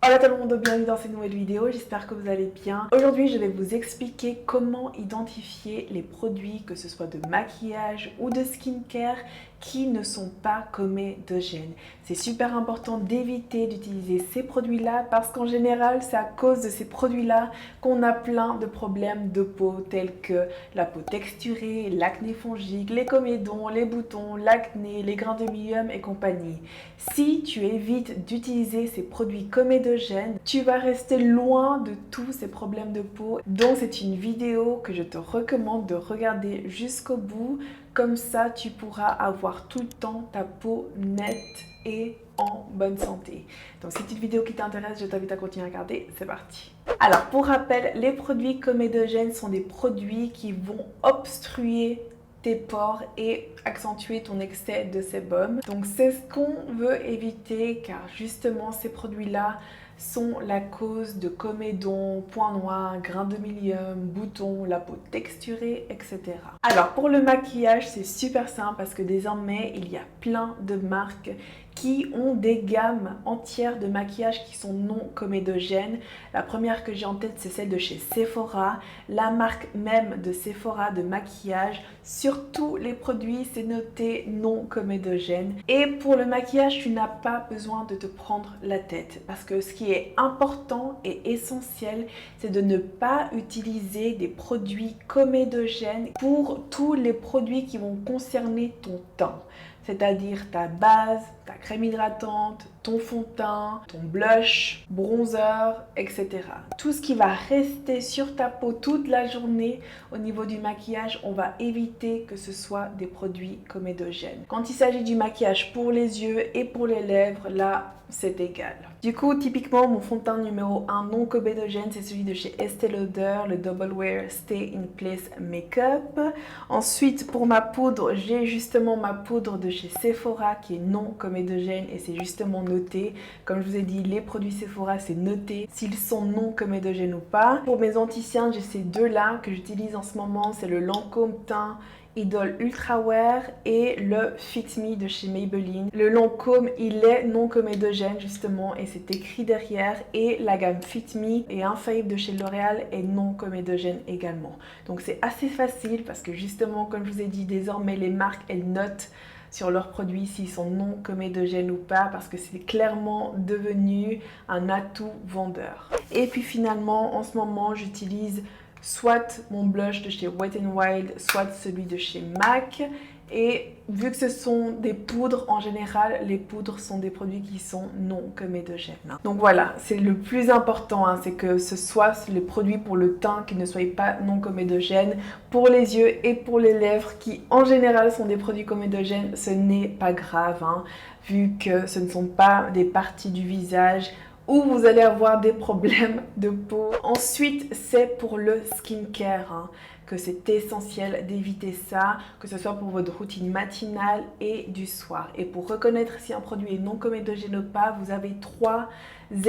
Hola tout le monde, bienvenue dans cette nouvelle vidéo, j'espère que vous allez bien. Aujourd'hui je vais vous expliquer comment identifier les produits, que ce soit de maquillage ou de skincare, qui ne sont pas comédogènes. C'est super important d'éviter d'utiliser ces produits-là parce qu'en général c'est à cause de ces produits-là qu'on a plein de problèmes de peau tels que la peau texturée, l'acné fongique, les comédons, les boutons, l'acné, les grains de milieu et compagnie. Si tu évites d'utiliser ces produits comédogènes, tu vas rester loin de tous ces problèmes de peau. Donc c'est une vidéo que je te recommande de regarder jusqu'au bout. Comme ça, tu pourras avoir tout le temps ta peau nette et en bonne santé. Donc c'est une vidéo qui t'intéresse, je t'invite à continuer à regarder. C'est parti. Alors pour rappel, les produits comédogènes sont des produits qui vont obstruer tes pores et accentuer ton excès de sébum. Donc c'est ce qu'on veut éviter car justement ces produits-là sont la cause de comédons, points noirs, grains de milieu, boutons, la peau texturée, etc. Alors pour le maquillage, c'est super simple parce que désormais il y a plein de marques qui ont des gammes entières de maquillage qui sont non comédogènes. La première que j'ai en tête, c'est celle de chez Sephora, la marque même de Sephora de maquillage. Sur tous les produits, c'est noté non comédogène. Et pour le maquillage, tu n'as pas besoin de te prendre la tête parce que ce qui est important et essentiel, c'est de ne pas utiliser des produits comédogènes pour tous les produits qui vont concerner ton teint. C'est-à-dire ta base, ta crème hydratante, ton fond de teint, ton blush, bronzer, etc. Tout ce qui va rester sur ta peau toute la journée au niveau du maquillage, on va éviter que ce soit des produits comédogènes. Quand il s'agit du maquillage pour les yeux et pour les lèvres, là, c'est égal. Du coup, typiquement, mon fond de teint numéro 1 non comédogène, c'est celui de chez Estée Lauder, le Double Wear Stay in Place Makeup. Ensuite, pour ma poudre, j'ai justement ma poudre de chez Sephora qui est non comédogène et c'est justement noté. Comme je vous ai dit, les produits Sephora, c'est noté s'ils sont non comédogènes ou pas. Pour mes anti-cernes, j'ai ces deux-là que j'utilise en ce moment, c'est le Lancôme Teint Idol Ultra Wear et le Fit Me de chez Maybelline. Le Lancôme, il est non comédogène justement et c'est écrit derrière, et la gamme Fit Me et Infaillible de chez L'Oréal est non comédogène également. Donc c'est assez facile parce que justement, comme je vous ai dit, désormais les marques, elles notent sur leurs produits s'ils sont non comédogènes ou pas parce que c'est clairement devenu un atout vendeur. Et puis finalement, en ce moment, j'utilise soit mon blush de chez Wet n Wild, soit celui de chez MAC. Et vu que ce sont des poudres, en général, les poudres sont des produits qui sont non comédogènes. Donc voilà, c'est le plus important, c'est que ce soit les produits pour le teint qui ne soient pas non comédogènes. Pour les yeux et pour les lèvres, qui en général sont des produits comédogènes, ce n'est pas grave, vu que ce ne sont pas des parties du visage où vous allez avoir des problèmes de peau. Ensuite, c'est pour le skincare que c'est essentiel d'éviter ça, que ce soit pour votre routine matinale et du soir. Et pour reconnaître si un produit est non comédogène ou pas, vous avez 3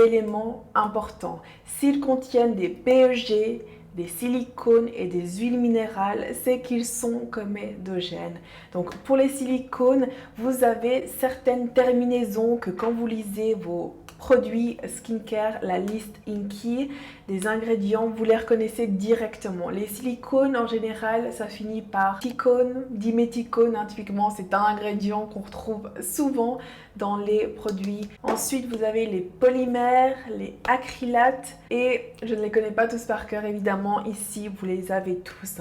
éléments importants. S'ils contiennent des PEG, des silicones et des huiles minérales, c'est qu'ils sont comédogènes. Donc pour les silicones, vous avez certaines terminaisons que quand vous lisez vos produits skincare, la liste Inky des ingrédients, vous les reconnaissez directement. Les silicones en général, ça finit par ticone, diméthicone, typiquement c'est un ingrédient qu'on retrouve souvent dans les produits. Ensuite, vous avez les polymères, les acrylates, et je ne les connais pas tous par cœur évidemment, ici vous les avez tous.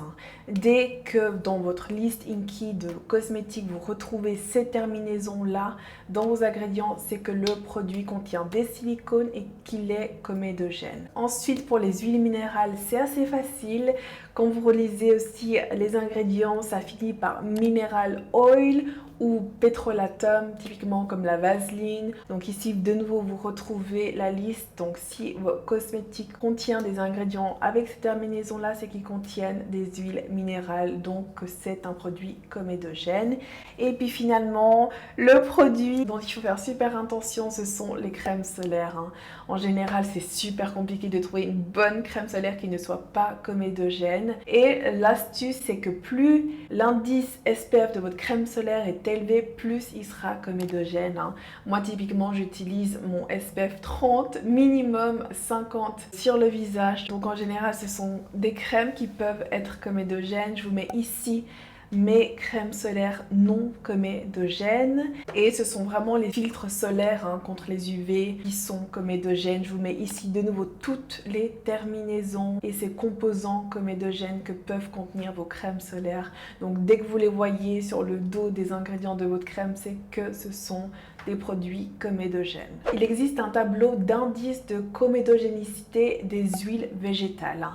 Dès que dans votre liste Inky de cosmétiques, vous retrouvez ces terminaisons là dans vos ingrédients, c'est que le produit contient des silicones et qu'il est comédogène. Ensuite, pour les huiles minérales, c'est assez facile. Quand vous relisez aussi les ingrédients, ça finit par mineral oil ou pétrolatum, typiquement comme la vaseline. Donc ici, de nouveau, vous retrouvez la liste. Donc si vos cosmétiques contient des ingrédients avec ces terminaisons-là, c'est qu'ils contiennent des huiles minérales, donc c'est un produit comédogène. Et puis finalement, le produit dont il faut faire super attention, ce sont les crèmes solaires. En général, c'est super compliqué de trouver une bonne crème solaire qui ne soit pas comédogène. Et l'astuce, c'est que plus l'indice SPF de votre crème solaire est est élevé, plus il sera comédogène. Moi typiquement j'utilise mon SPF 30, minimum 50 sur le visage. Donc en général ce sont des crèmes qui peuvent être comédogènes. Je vous mets ici mes crèmes solaires non comédogènes et ce sont vraiment les filtres solaires contre les UV qui sont comédogènes. Je vous mets ici de nouveau toutes les terminaisons et ces composants comédogènes que peuvent contenir vos crèmes solaires. Donc dès que vous les voyez sur le dos des ingrédients de votre crème, c'est que ce sont des produits comédogènes. Il existe un tableau d'indice de comédogénicité des huiles végétales.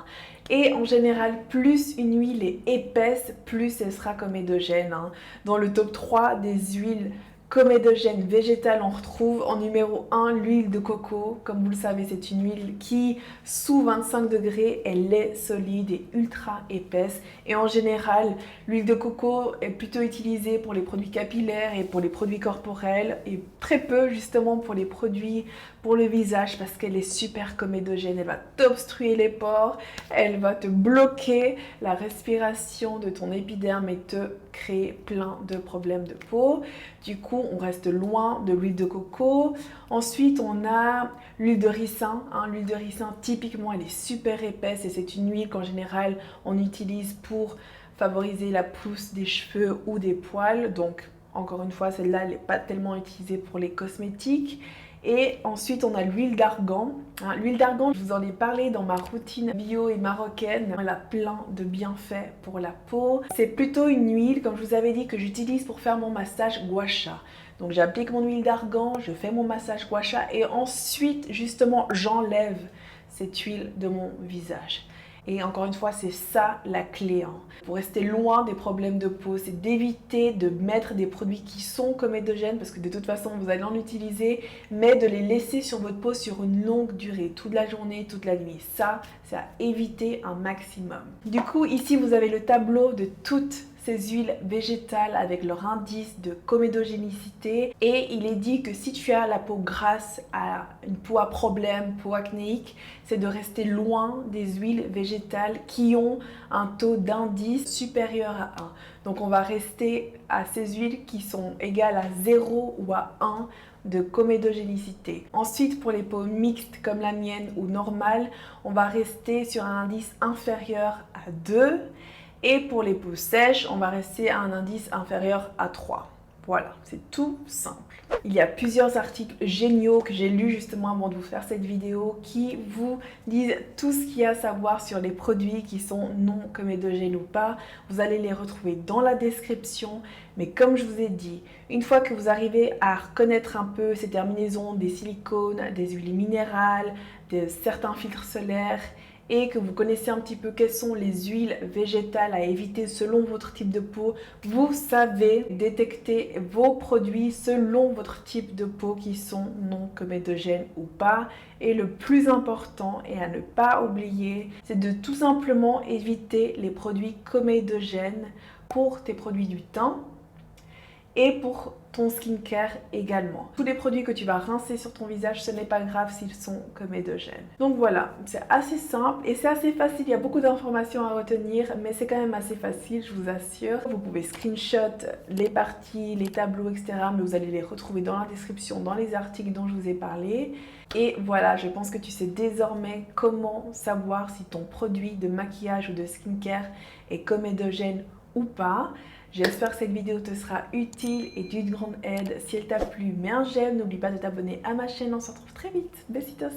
Et en général, plus une huile est épaisse, plus elle sera comédogène. Dans le top 3 des huiles comédogènes végétales, on retrouve en numéro 1 l'huile de coco. Comme vous le savez, c'est une huile qui, sous 25 degrés, elle est solide et ultra épaisse. Et en général, l'huile de coco est plutôt utilisée pour les produits capillaires et pour les produits corporels et très peu justement pour les produits pour le visage parce qu'elle est super comédogène. Elle va t'obstruer les pores, elle va te bloquer la respiration de ton épiderme et te créer plein de problèmes de peau. Du coup, on reste loin de l'huile de coco. Ensuite, on a l'huile de ricin. L'huile de ricin, typiquement, elle est super épaisse et c'est une huile qu'en général, on utilise pour favoriser la pousse des cheveux ou des poils. Donc, encore une fois, celle-là, elle n'est pas tellement utilisée pour les cosmétiques. Et ensuite, on a l'huile d'argan. L'huile d'argan, je vous en ai parlé dans ma routine bio et marocaine. Elle a plein de bienfaits pour la peau. C'est plutôt une huile, comme je vous avais dit, que j'utilise pour faire mon massage gua sha. Donc j'applique mon huile d'argan, je fais mon massage gua sha et ensuite, justement, j'enlève cette huile de mon visage. Et encore une fois, c'est ça la clé. Pour rester loin des problèmes de peau, c'est d'éviter de mettre des produits qui sont comédogènes parce que de toute façon, vous allez en utiliser, mais de les laisser sur votre peau sur une longue durée, toute la journée, toute la nuit. Ça, c'est à éviter un maximum. Du coup, ici, vous avez le tableau de toutes ces huiles végétales avec leur indice de comédogénicité et il est dit que si tu as la peau grasse, à une peau à problème, peau acnéique, c'est de rester loin des huiles végétales qui ont un taux d'indice supérieur à 1. Donc on va rester à ces huiles qui sont égales à 0 ou à 1 de comédogénicité. Ensuite, pour les peaux mixtes comme la mienne ou normale, on va rester sur un indice inférieur à 2. Et pour les peaux sèches, on va rester à un indice inférieur à 3. Voilà, c'est tout simple. Il y a plusieurs articles géniaux que j'ai lus justement avant de vous faire cette vidéo qui vous disent tout ce qu'il y a à savoir sur les produits qui sont non comédogènes ou pas. Vous allez les retrouver dans la description. Mais comme je vous ai dit, une fois que vous arrivez à reconnaître un peu ces terminaisons des silicones, des huiles minérales, de certains filtres solaires, et que vous connaissez un petit peu quelles sont les huiles végétales à éviter selon votre type de peau, vous savez détecter vos produits selon votre type de peau qui sont non comédogènes ou pas. Et le plus important et à ne pas oublier, c'est de tout simplement éviter les produits comédogènes pour tes produits du teint et pour ton skincare également. Tous les produits que tu vas rincer sur ton visage, ce n'est pas grave s'ils sont comédogènes. Donc voilà, c'est assez simple et c'est assez facile. Il y a beaucoup d'informations à retenir, mais c'est quand même assez facile, je vous assure. Vous pouvez screenshot les parties, les tableaux, etc. Mais vous allez les retrouver dans la description, dans les articles dont je vous ai parlé. Et voilà, je pense que tu sais désormais comment savoir si ton produit de maquillage ou de skincare est comédogène ou pas. J'espère que cette vidéo te sera utile et d'une grande aide. Si elle t'a plu, mets un j'aime. N'oublie pas de t'abonner à ma chaîne. On se retrouve très vite. Besitos!